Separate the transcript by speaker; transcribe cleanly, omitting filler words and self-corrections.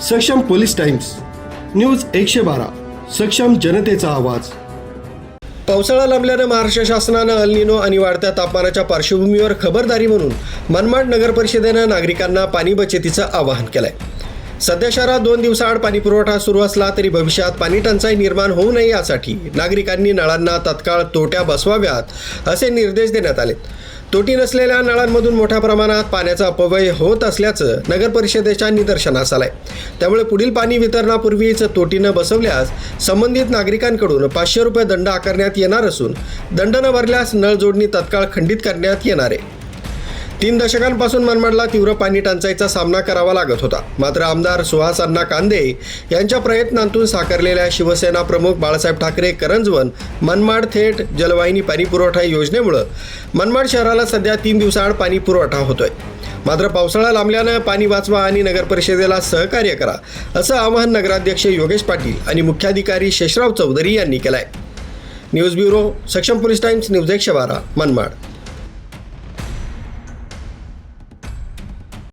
Speaker 1: सक्षम police times news 112 सक्षम जनतेचा आवाज। पावसाळा लांबल्यानं महाराष्ट्र शासनानं अल निनो आणि वाढत्या तापमानाच्या पार्श्वभूमीवर खबरदारी म्हणून मनमाड नगर परिषदेनं नागरिकांना पाणी बचतीचं आवाहन केलंय। सध्या शहरात 2 दिवसाआड पाणी पुरवठा सुरू असला तरी भविष्यात पाणी टंचाई निर्माण होऊ नये यासाठी नागरिकांनी नळांना तत्काळ तोट्या बसवाव्यात असे निर्देश देण्यात आले। तोटी नसलेल्या नळांमधून मोठ्या प्रमाणात पाण्याचा अपव्यय होत असल्याचं नगर परिषदेच्या निदर्शनास आलंय। त्यामुळे पुढील पाणी वितरणापूर्वीच तोटी न बसवल्यास संबंधित नागरिकांकडून 500 रुपये दंड आकारण्यात येणार असून दंड न भरल्यास नळ जोडणी तत्काळ खंडित करण्यात येणार आहे। 3 दशकांपासून मनमाडला तीव्र पाणी टंचाईचा सामना करावा लागत होता। मात्र आमदार सुहास अण्णा कांदे यांच्या प्रयत्नांतून साकारलेल्या शिवसेना प्रमुख बाळासाहेब ठाकरे करंजवन मनमाड थेट जलवाहिनी पाणी पुरवठा योजनेमुळे मनमाड शहराला सध्या 3 दिवसाआड पाणी पुरवठा होतोय। मात्र पावसाळा लांबल्यानं पाणी वाचवा आणि नगर परिषदेला सहकार्य करा असं आवाहन नगराध्यक्ष योगेश पाटील आणि मुख्याधिकारी शेषराव चौधरी यांनी केलंय। न्यूज ब्युरो, सक्षम पोलीस टाइम्स, न्यूज 112 मनमाड।